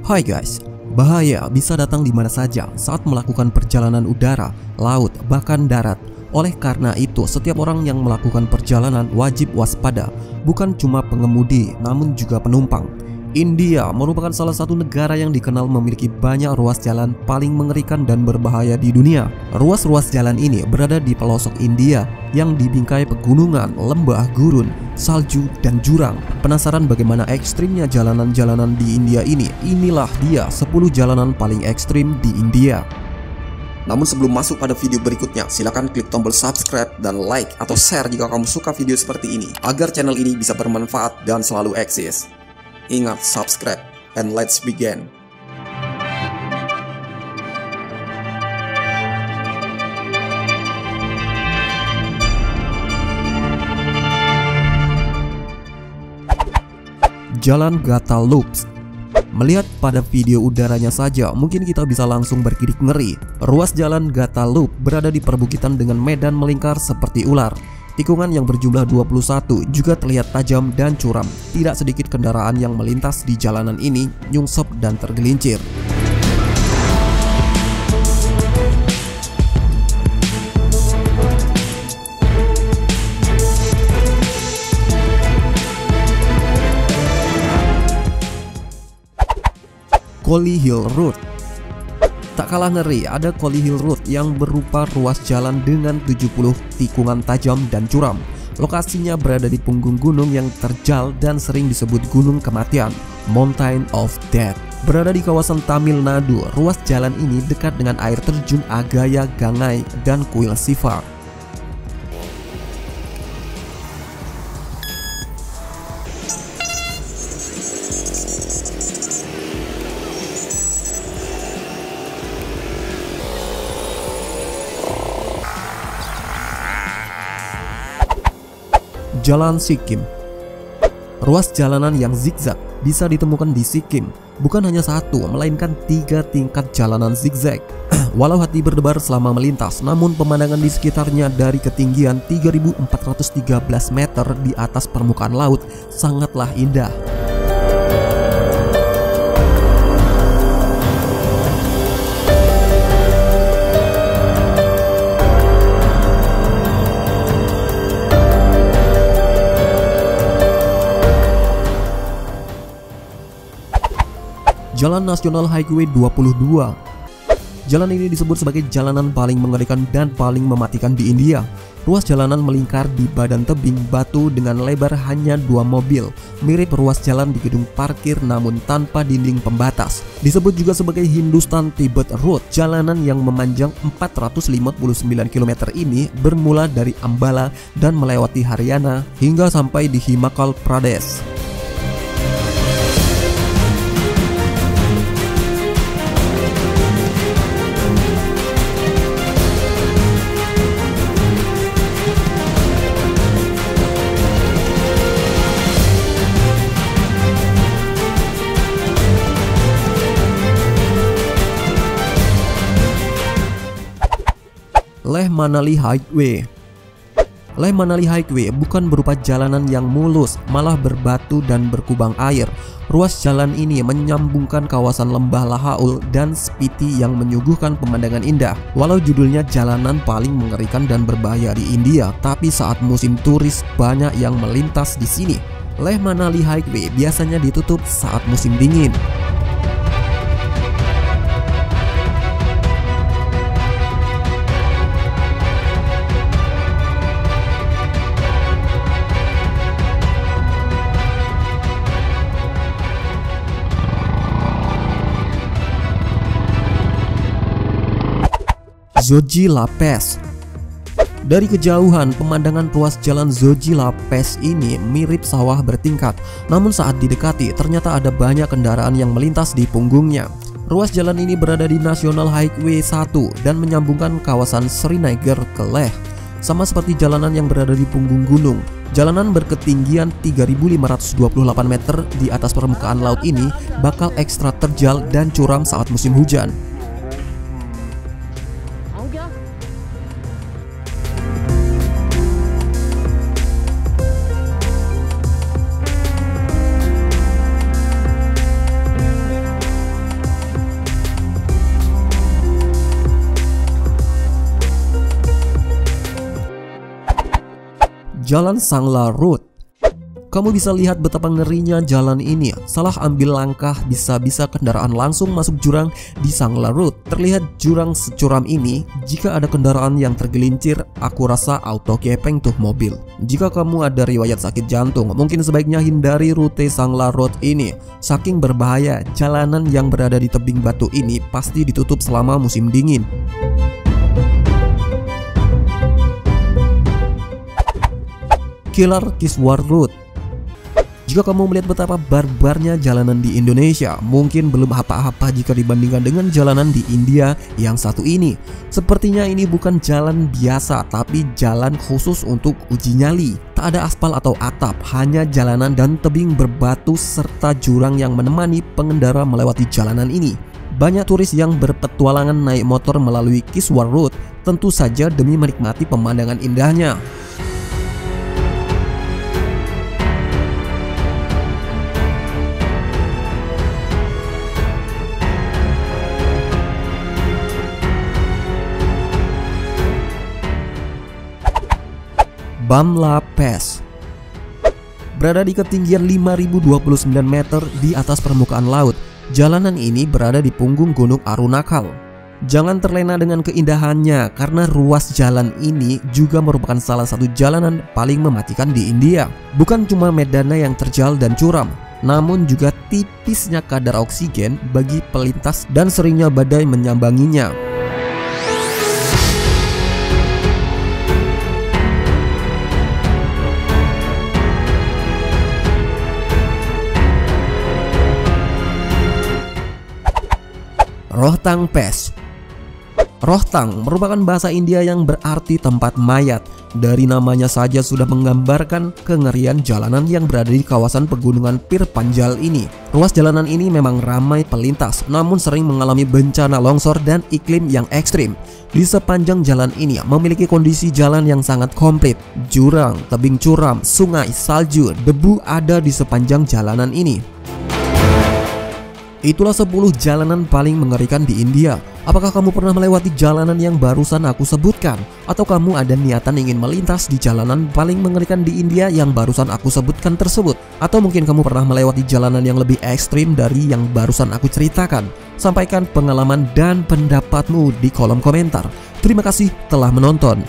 Hai guys, bahaya bisa datang di mana saja saat melakukan perjalanan udara, laut, bahkan darat. Oleh karena itu, setiap orang yang melakukan perjalanan wajib waspada, bukan cuma pengemudi, namun juga penumpang. India merupakan salah satu negara yang dikenal memiliki banyak ruas jalan paling mengerikan dan berbahaya di dunia. Ruas-ruas jalan ini berada di pelosok India yang dibingkai pegunungan, lembah, gurun, salju, dan jurang. Penasaran bagaimana ekstrimnya jalanan-jalanan di India ini? Inilah dia 10 jalanan paling ekstrim di India. Namun sebelum masuk pada video berikutnya, silakan klik tombol subscribe dan like atau share jika kamu suka video seperti ini, agar channel ini bisa bermanfaat dan selalu eksis. Ingat, subscribe, and let's begin. Jalan Gatal Loops. Melihat pada video udaranya saja, mungkin kita bisa langsung bergidik ngeri. Ruas jalan Gatal Loop berada di perbukitan dengan medan melingkar seperti ular. Tikungan yang berjumlah 21 juga terlihat tajam dan curam. Tidak sedikit kendaraan yang melintas di jalanan ini nyungsep dan tergelincir. Collie Hill Road. Tak kalah ngeri, ada Collie Hill Road yang berupa ruas jalan dengan 70 tikungan tajam dan curam. Lokasinya berada di punggung gunung yang terjal dan sering disebut Gunung Kematian, Mountain of Death. Berada di kawasan Tamil Nadu, ruas jalan ini dekat dengan air terjun Agaya Gangai dan kuil Siva. Jalan Sikkim. Ruas jalanan yang zigzag bisa ditemukan di Sikkim. Bukan hanya satu, melainkan 3 tingkat jalanan zigzag. Walau hati berdebar selama melintas, namun pemandangan di sekitarnya dari ketinggian 3.413 meter di atas permukaan laut sangatlah indah. Jalan Nasional Highway 22. Jalan ini disebut sebagai jalanan paling mengerikan dan paling mematikan di India. Ruas jalanan melingkar di badan tebing batu dengan lebar hanya 2 mobil, mirip ruas jalan di gedung parkir namun tanpa dinding pembatas. Disebut juga sebagai Hindustan Tibet Road. Jalanan yang memanjang 459 km ini bermula dari Ambala dan melewati Haryana hingga sampai di Himachal Pradesh. Leh Manali Highway. Leh Manali Highway bukan berupa jalanan yang mulus, malah berbatu dan berkubang air. Ruas jalan ini menyambungkan kawasan lembah Lahaul dan Spiti yang menyuguhkan pemandangan indah. Walau judulnya jalanan paling mengerikan dan berbahaya di India, tapi saat musim turis banyak yang melintas di sini. Leh Manali Highway biasanya ditutup saat musim dingin. Zojila Pass. Dari kejauhan, pemandangan ruas jalan Zojila Pass ini mirip sawah bertingkat. Namun saat didekati, ternyata ada banyak kendaraan yang melintas di punggungnya. Ruas jalan ini berada di National Highway 1 dan menyambungkan kawasan Srinagar ke Leh. Sama seperti jalanan yang berada di punggung gunung, jalanan berketinggian 3.528 meter di atas permukaan laut ini bakal ekstra terjal dan curam saat musim hujan. Jalan Sangla Road. Kamu bisa lihat betapa ngerinya jalan ini. Salah ambil langkah bisa-bisa kendaraan langsung masuk jurang di Sangla Road. Terlihat jurang securam ini, jika ada kendaraan yang tergelincir, aku rasa auto kepeng tuh mobil. Jika kamu ada riwayat sakit jantung, mungkin sebaiknya hindari rute Sangla Road ini. Saking berbahaya, jalanan yang berada di tebing batu ini pasti ditutup selama musim dingin. Killer Kiswar Road. Jika kamu melihat betapa barbarnya jalanan di Indonesia, mungkin belum apa-apa jika dibandingkan dengan jalanan di India yang satu ini. Sepertinya ini bukan jalan biasa, tapi jalan khusus untuk uji nyali. Tak ada aspal atau atap, hanya jalanan dan tebing berbatu serta jurang yang menemani pengendara melewati jalanan ini. Banyak turis yang berpetualangan naik motor melalui Kiswar Road, tentu saja demi menikmati pemandangan indahnya. Bamla Pass. Berada di ketinggian 5029 meter di atas permukaan laut, jalanan ini berada di punggung Gunung Arunachal. Jangan terlena dengan keindahannya, karena ruas jalan ini juga merupakan salah satu jalanan paling mematikan di India. Bukan cuma medannya yang terjal dan curam, namun juga tipisnya kadar oksigen bagi pelintas dan seringnya badai menyambanginya. Rohtang Pass. Rohtang merupakan bahasa India yang berarti tempat mayat. Dari namanya saja sudah menggambarkan kengerian jalanan yang berada di kawasan pegunungan Pir Panjal ini. Ruas jalanan ini memang ramai pelintas, namun sering mengalami bencana longsor dan iklim yang ekstrim. Di sepanjang jalan ini memiliki kondisi jalan yang sangat komplit. Jurang, tebing curam, sungai, salju, debu ada di sepanjang jalanan ini. Itulah 10 jalanan paling mengerikan di India. Apakah kamu pernah melewati jalanan yang barusan aku sebutkan? Atau kamu ada niatan ingin melintas di jalanan paling mengerikan di India yang barusan aku sebutkan tersebut? Atau mungkin kamu pernah melewati jalanan yang lebih ekstrim dari yang barusan aku ceritakan? Sampaikan pengalaman dan pendapatmu di kolom komentar. Terima kasih telah menonton.